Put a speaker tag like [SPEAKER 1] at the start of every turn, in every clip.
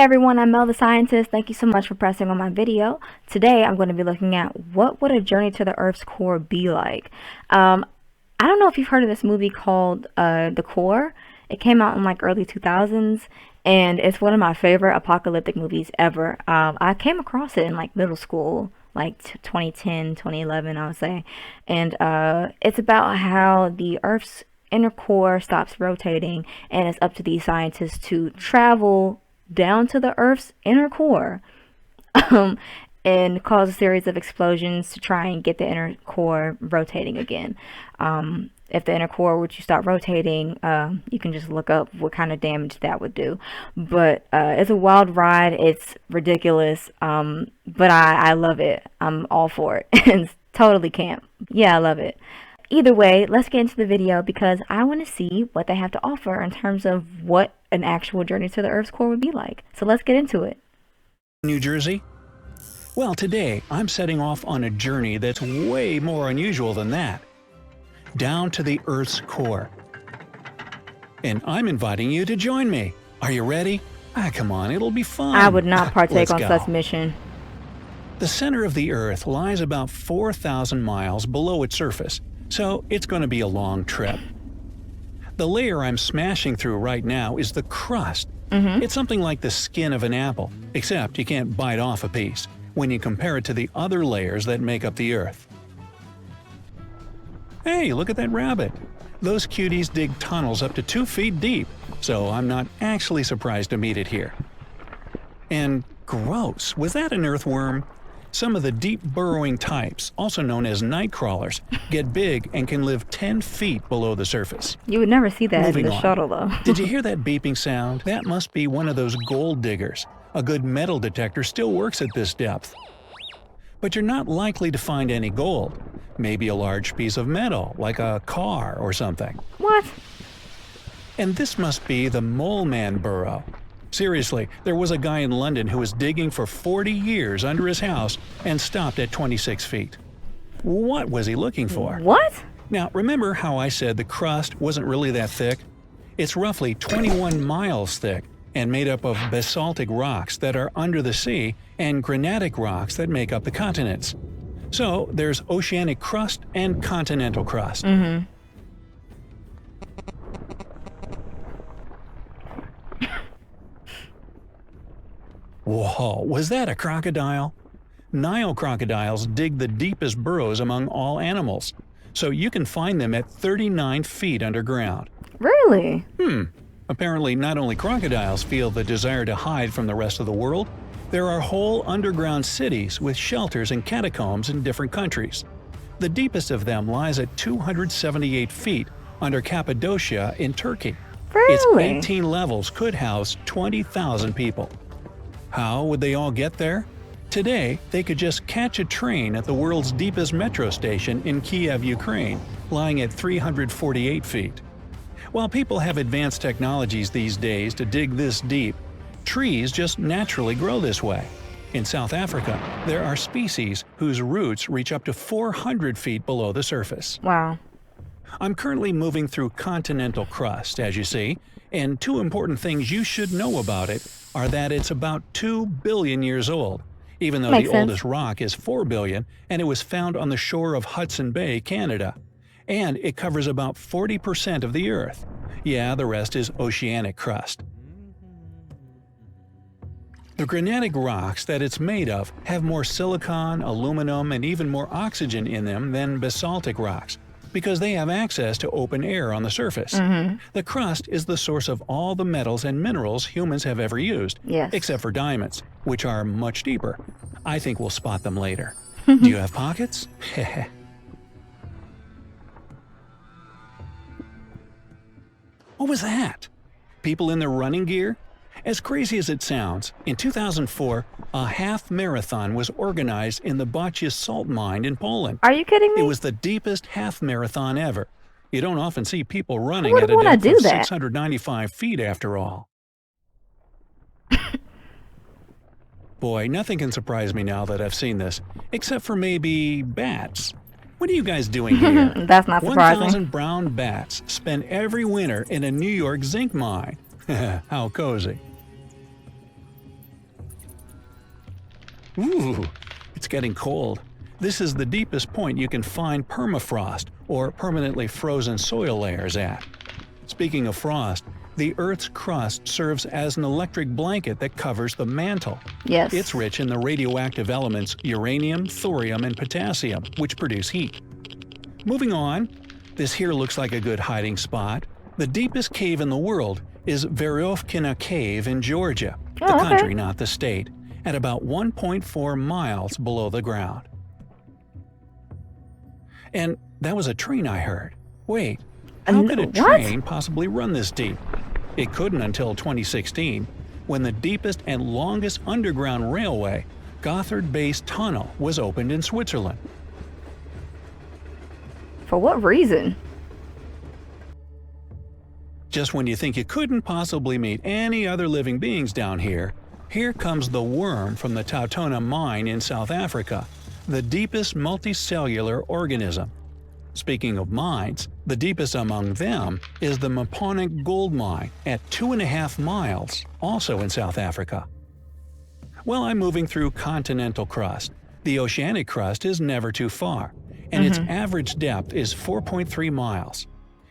[SPEAKER 1] everyone, I'm Mel the Scientist. Thank you so much for pressing on my video. Today I'm going to be looking at what would a journey to the Earth's core be like. I don't know if you've heard of this movie called The Core. It came out in like early 2000s and it's one of my favorite apocalyptic movies ever. I came across it in like middle school, like 2010, 2011 I would say. And it's about how the Earth's inner core stops rotating and it's up to these scientists to travel down to the Earth's inner core um, and cause a series of explosions to try and get the inner core rotating again. If the inner core were to stop rotating, you can just look up what kind of damage that would do. But it's a wild ride. It's ridiculous, but I love it. I'm all for it. It's totally camp. Yeah, I love it. Either way, let's get into the video because I want to see what they have to offer in terms of what an actual journey to the Earth's core would be like. So let's get into it.
[SPEAKER 2] New Jersey? Well, today I'm setting off on a journey that's way more unusual than that. Down to the Earth's core. And I'm inviting you to join me. Are you ready? Come on, it'll be fun.
[SPEAKER 1] I would not partake on
[SPEAKER 2] go.
[SPEAKER 1] such mission.
[SPEAKER 2] The center of the Earth lies about 4,000 miles below its surface, so it's going to be a long trip. The layer I'm smashing through right now is the crust. It's something like the skin of an apple, except you can't bite off a piece when you compare it to the other layers that make up the Earth. Hey, look at that rabbit! Those cuties dig tunnels up to 2 feet deep, so I'm not actually surprised to meet it here. And gross, was that an earthworm? Some of the deep burrowing types, also known as night crawlers, get big and can live 10 feet below the surface.
[SPEAKER 1] You would never see that
[SPEAKER 2] Moving
[SPEAKER 1] in the
[SPEAKER 2] on.
[SPEAKER 1] shuttle though.
[SPEAKER 2] Did you hear that beeping sound? That must be one of those gold diggers. A good metal detector still works at this depth. But you're not likely to find any gold. Maybe a large piece of metal, like a car or something.
[SPEAKER 1] What?
[SPEAKER 2] And this must be the Mole Man burrow. Seriously, there was a guy in London who was digging for 40 years under his house and stopped at 26 feet. What was he looking for?
[SPEAKER 1] What?
[SPEAKER 2] Now, remember how I said the crust wasn't really that thick? It's roughly 21 miles thick and made up of basaltic rocks that are under the sea and granitic rocks that make up the continents. So there's oceanic crust and continental crust. Whoa, was that a crocodile? Nile crocodiles dig the deepest burrows among all animals, so you can find them at 39 feet underground.
[SPEAKER 1] Really?
[SPEAKER 2] Apparently, not only crocodiles feel the desire to hide from the rest of the world, there are whole underground cities with shelters and catacombs in different countries. The deepest of them lies at 278 feet under Cappadocia in Turkey.
[SPEAKER 1] Really?
[SPEAKER 2] Its 18 levels could house 20,000 people. How would they all get there? Today, they could just catch a train at the world's deepest metro station in Kiev, Ukraine, lying at 348 feet. While people have advanced technologies these days to dig this deep, trees just naturally grow this way. In South Africa, there are species whose roots reach up to 400 feet below the surface.
[SPEAKER 1] Wow.
[SPEAKER 2] I'm currently moving through continental crust, as you see, and 2 important things you should know about it are that it's about 2 billion years old, even though
[SPEAKER 1] Makes
[SPEAKER 2] the
[SPEAKER 1] sense.
[SPEAKER 2] oldest rock is 4 billion and it was found on the shore of Hudson Bay, Canada. And it covers about 40% of the Earth. Yeah, the rest is oceanic crust. The granitic rocks that it's made of have more silicon, aluminum, and even more oxygen in them than basaltic rocks, because they have access to open air on the surface. The crust is the source of all the metals and minerals humans have ever used,
[SPEAKER 1] Yes.
[SPEAKER 2] except for diamonds, which are much deeper. I think we'll spot them later. Do you have pockets? What was that? People in their running gear? As crazy as it sounds, in 2004, a half marathon was organized in the Boccia salt mine in Poland.
[SPEAKER 1] Are you kidding me?
[SPEAKER 2] It was the deepest half marathon ever. You don't often see people running
[SPEAKER 1] would
[SPEAKER 2] at a
[SPEAKER 1] wanna
[SPEAKER 2] depth
[SPEAKER 1] do
[SPEAKER 2] of
[SPEAKER 1] that?
[SPEAKER 2] 695 feet after all. Boy, nothing can surprise me now that I've seen this, except for maybe bats. What are you guys doing here?
[SPEAKER 1] That's not surprising.
[SPEAKER 2] 1,000 brown bats spend every winter in a New York zinc mine. How cozy. Ooh, it's getting cold. This is the deepest point you can find permafrost, or permanently frozen soil layers at. Speaking of frost, the Earth's crust serves as an electric blanket that covers the mantle.
[SPEAKER 1] Yes.
[SPEAKER 2] It's rich in the radioactive elements uranium, thorium, and potassium, which produce heat. Moving on, this here looks like a good hiding spot. The deepest cave in the world is Veryovkina Cave in Georgia, the country, not the state, at about 1.4 miles below the ground. And that was a train I heard. Wait, how could a train possibly run this deep? It couldn't until 2016, when the deepest and longest underground railway, Gotthard Base Tunnel, was opened in Switzerland.
[SPEAKER 1] For what reason?
[SPEAKER 2] Just when you think you couldn't possibly meet any other living beings down here, here comes the worm from the Tautona mine in South Africa, the deepest multicellular organism. Speaking of mines, the deepest among them is the Mponeng Gold Mine at 2.5 miles, also in South Africa. Well, I'm moving through continental crust. The oceanic crust is never too far, and its average depth is 4.3 miles.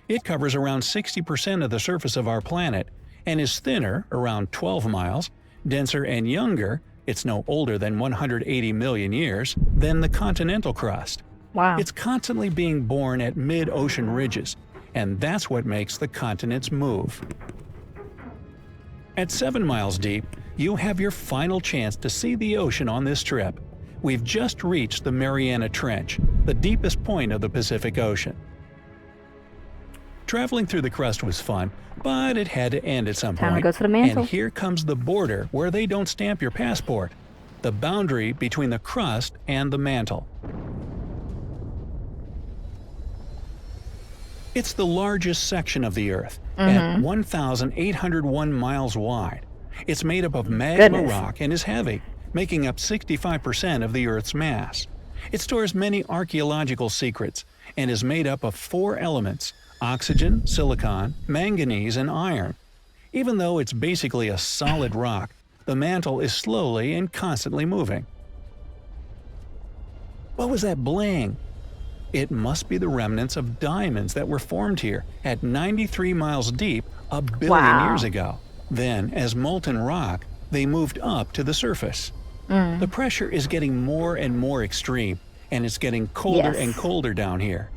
[SPEAKER 2] It covers around 60% of the surface of our planet, and is thinner, around 12 miles, denser and younger, it's no older than 180 million years, than the continental crust.
[SPEAKER 1] Wow.
[SPEAKER 2] It's constantly being born at mid-ocean ridges, and that's what makes the continents move. At 7 miles deep, you have your final chance to see the ocean on this trip. We've just reached the Mariana Trench, the deepest point of the Pacific Ocean. Traveling through the crust was fun, but it had to end at some point.
[SPEAKER 1] Time to go to the mantle.
[SPEAKER 2] And here comes the border where they don't stamp your passport, the boundary between the crust and the mantle. It's the largest section of the Earth, at 1,801 miles wide. It's made up of magma rock and is heavy, making up 65% of the Earth's mass. It stores many archaeological secrets and is made up of 4 elements: oxygen, silicon, manganese, and iron. Even though it's basically a solid rock, the mantle is slowly and constantly moving. What was that bling? It must be the remnants of diamonds that were formed here at 93 miles deep a billion years ago. Then, as molten rock, they moved up to the surface. The pressure is getting more and more extreme, and it's getting colder and colder down here.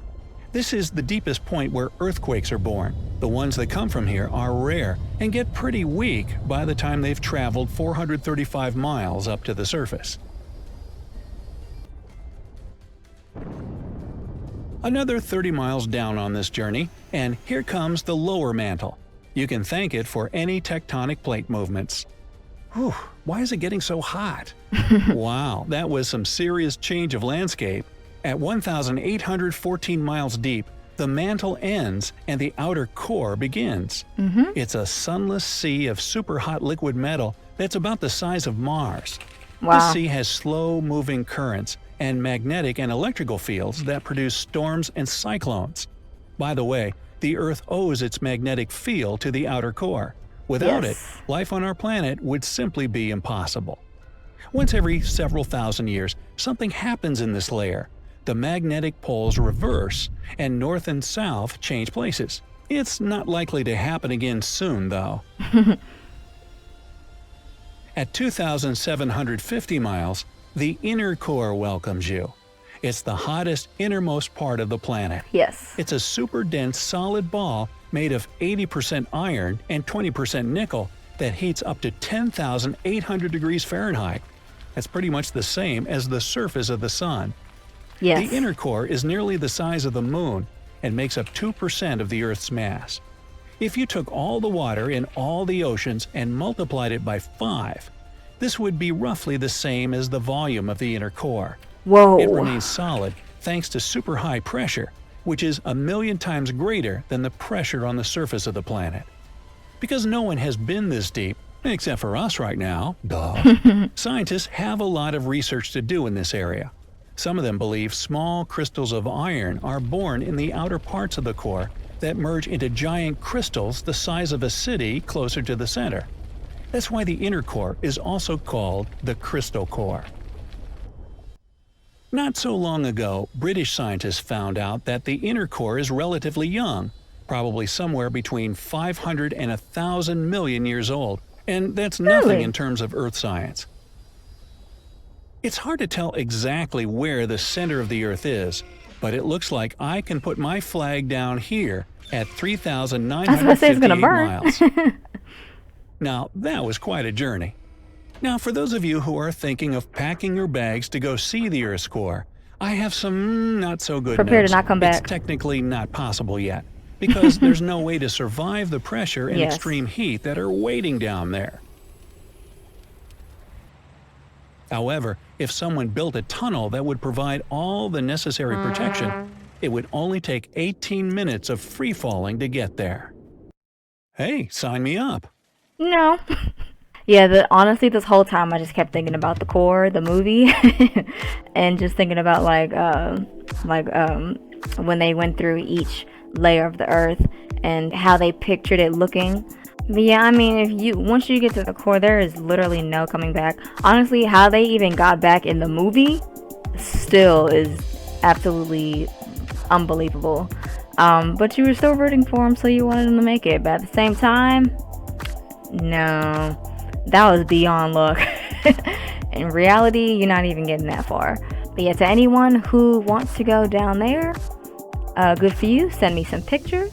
[SPEAKER 2] This is the deepest point where earthquakes are born. The ones that come from here are rare and get pretty weak by the time they've traveled 435 miles up to the surface. Another 30 miles down on this journey, and here comes the lower mantle. You can thank it for any tectonic plate movements. Whew, why is it getting so hot? Wow, that was some serious change of landscape. At 1,814 miles deep, the mantle ends and the outer core begins. It's a sunless sea of super-hot liquid metal that's about the size of Mars. This sea has slow-moving currents and magnetic and electrical fields that produce storms and cyclones. By the way, the Earth owes its magnetic field to the outer core. Without it, life on our planet would simply be impossible. Once every several thousand years, something happens in this layer. The magnetic poles reverse, and north and south change places. It's not likely to happen again soon, though. At 2,750 miles, the inner core welcomes you. It's the hottest, innermost part of the planet. It's a super dense solid ball made of 80% iron and 20% nickel that heats up to 10,800 degrees Fahrenheit. That's pretty much the same as the surface of the sun. The inner core is nearly the size of the moon and makes up 2% of the Earth's mass. If you took all the water in all the oceans and multiplied it by 5, this would be roughly the same as the volume of the inner core. It remains solid thanks to super high pressure, which is 1,000,000 times greater than the pressure on the surface of the planet. Because no one has been this deep, except for us right now, scientists have a lot of research to do in this area. Some of them believe small crystals of iron are born in the outer parts of the core that merge into giant crystals the size of a city closer to the center. That's why the inner core is also called the crystal core. Not so long ago, British scientists found out that the inner core is relatively young, probably somewhere between 500 and 1,000 million years old, and that's nothing
[SPEAKER 1] Really?
[SPEAKER 2] in terms of Earth science. It's hard to tell exactly where the center of the Earth is, but it looks like I can put my flag down here at
[SPEAKER 1] I was about to say it's gonna
[SPEAKER 2] 3,958
[SPEAKER 1] burn.
[SPEAKER 2] miles. Now, that was quite a journey. Now, for those of you who are thinking of packing your bags to go see the Earth's core, I have some not-so-good
[SPEAKER 1] Prepare
[SPEAKER 2] news.
[SPEAKER 1] to not come
[SPEAKER 2] It's
[SPEAKER 1] back.
[SPEAKER 2] technically not possible yet, because there's no way to survive the pressure and
[SPEAKER 1] Yes.
[SPEAKER 2] extreme heat that are waiting down there. However, if someone built a tunnel that would provide all the necessary protection, it would only take 18 minutes of free-falling to get there. Hey, sign me up.
[SPEAKER 1] No. Yeah, honestly, this whole time I just kept thinking about The Core, the movie, and just thinking about when they went through each layer of the Earth and how they pictured it looking. But yeah, I mean, once you get to the core, there is literally no coming back. Honestly, how they even got back in the movie still is absolutely unbelievable. But you were still rooting for him, so you wanted him to make it. But at the same time, no, that was beyond luck. In reality, you're not even getting that far. But yeah, to anyone who wants to go down there, good for you. Send me some pictures.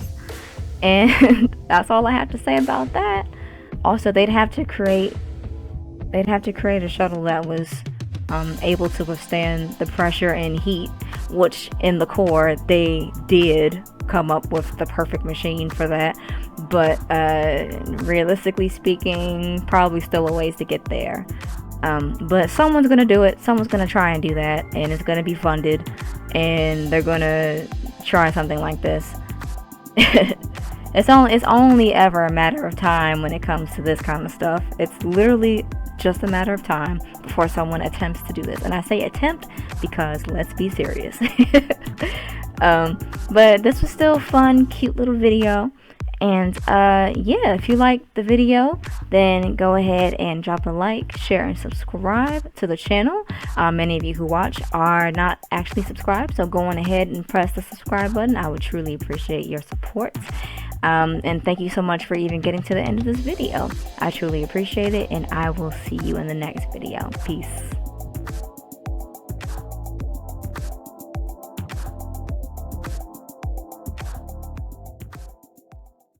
[SPEAKER 1] And that's all I have to say about that. Also, they'd have to create a shuttle that was able to withstand the pressure and heat, which in the core they did come up with the perfect machine for that. But realistically speaking, probably still a ways to get there. But someone's gonna do it. Someone's gonna try and do that, and it's gonna be funded, and they're gonna try something like this. It's only ever a matter of time when it comes to this kind of stuff. It's literally just a matter of time before someone attempts to do this. And I say attempt because let's be serious. But this was still a fun, cute little video. And yeah, if you liked the video, then go ahead and drop a like, share, and subscribe to the channel. Many of you who watch are not actually subscribed, so go on ahead and press the subscribe button. I would truly appreciate your support. And thank you so much for even getting to the end of this video. I truly appreciate it, and I will see you in the next video. Peace.